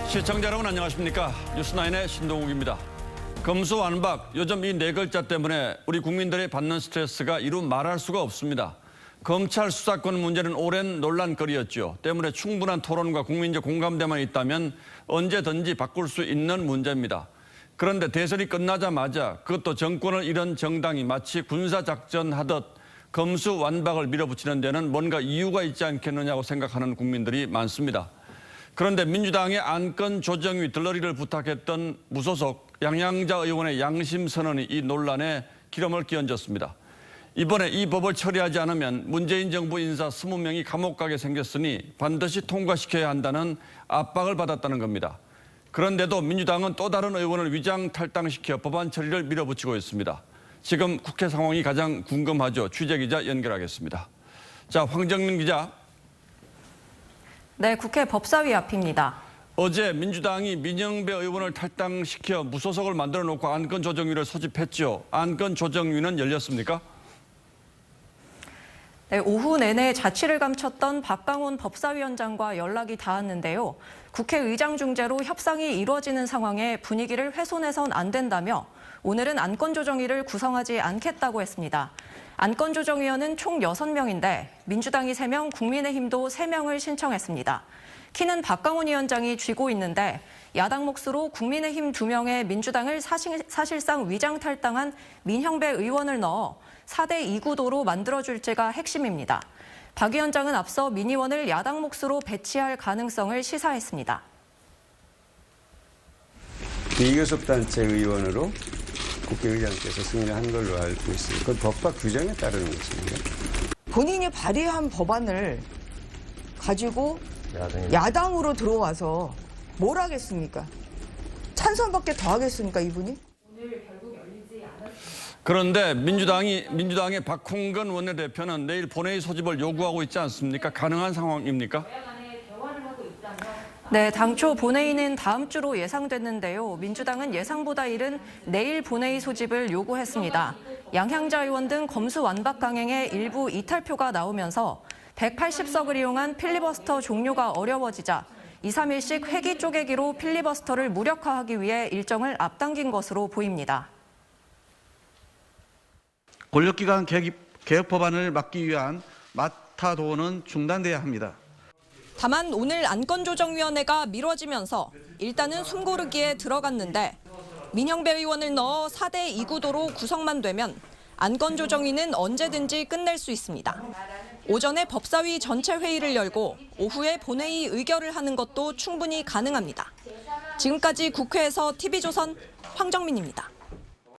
시청자 여러분 안녕하십니까? 뉴스9의 신동욱입니다. 검수완박, 요즘 이 네 글자 때문에 우리 국민들이 받는 스트레스가 이루 말할 수가 없습니다. 검찰 수사권 문제는 오랜 논란거리였죠. 때문에 충분한 토론과 국민적 공감대만 있다면 언제든지 바꿀 수 있는 문제입니다. 그런데 대선이 끝나자마자 그것도 정권을 잃은 정당이 마치 군사작전하듯 검수완박을 밀어붙이는 데는 뭔가 이유가 있지 않겠느냐고 생각하는 국민들이 많습니다. 그런데 민주당의 안건 조정위 들러리를 부탁했던 무소속 양양자 의원의 양심 선언이 이 논란에 기름을 끼얹었습니다. 이번에 이 법을 처리하지 않으면 문재인 정부 인사 20명이 감옥 가게 생겼으니 반드시 통과시켜야 한다는 압박을 받았다는 겁니다. 그런데도 민주당은 또 다른 의원을 위장 탈당시켜 법안 처리를 밀어붙이고 있습니다. 지금 국회 상황이 가장 궁금하죠. 취재기자 연결하겠습니다. 자, 황정민 기자. 네, 국회 법사위 앞입니다. 어제 민주당이 민영배 의원을 탈당시켜 무소속을 만들어 놓고 안건조정위를 소집했죠. 안건조정위는 열렸습니까? 네, 오후 내내 자취를 감췄던 박강원 법사위원장과 연락이 닿았는데요. 국회의장 중재로 협상이 이루어지는 상황에 분위기를 훼손해선 안 된다며 오늘은 안건조정위를 구성하지 않겠다고 했습니다. 안건조정위원은 총 6명인데 민주당이 3명, 국민의힘도 3명을 신청했습니다. 키는 박강원 위원장이 쥐고 있는데 야당 몫으로 국민의힘 2명에 민주당을 사실상 위장 탈당한 민형배 의원을 넣어 4대 2 구도로 만들어줄지가 핵심입니다. 박 위원장은 앞서 민 의원을 야당 몫으로 배치할 가능성을 시사했습니다. 비교섭단체 의원으로 국회의장께서 승인한 걸로 알고 있습니다. 그건 법과 규정에 따르는 것입니다. 본인이 발의한 법안을 가지고 야당으로 들어와서 뭘 하겠습니까? 찬성밖에 더 하겠습니까, 이분이? 그런데 민주당의 박홍근 원내대표는 내일 본회의 소집을 요구하고 있지 않습니까? 가능한 상황입니까? 네, 당초 본회의는 다음 주로 예상됐는데요. 민주당은 예상보다 이른 내일 본회의 소집을 요구했습니다. 양향자 의원 등 검수완박 강행에 일부 이탈표가 나오면서 180석을 이용한 필리버스터 종료가 어려워지자 2, 3일씩 회기 쪼개기로 필리버스터를 무력화하기 위해 일정을 앞당긴 것으로 보입니다. 권력기관 개혁 법안을 막기 위한 마타도어는 중단돼야 합니다. 다만 오늘 안건조정위원회가 미뤄지면서 일단은 숨고르기에 들어갔는데 민형배 의원을 넣어 4대 2 구도로 구성만 되면 안건조정위는 언제든지 끝낼 수 있습니다. 오전에 법사위 전체 회의를 열고 오후에 본회의 의결을 하는 것도 충분히 가능합니다. 지금까지 국회에서 TV조선 황정민입니다.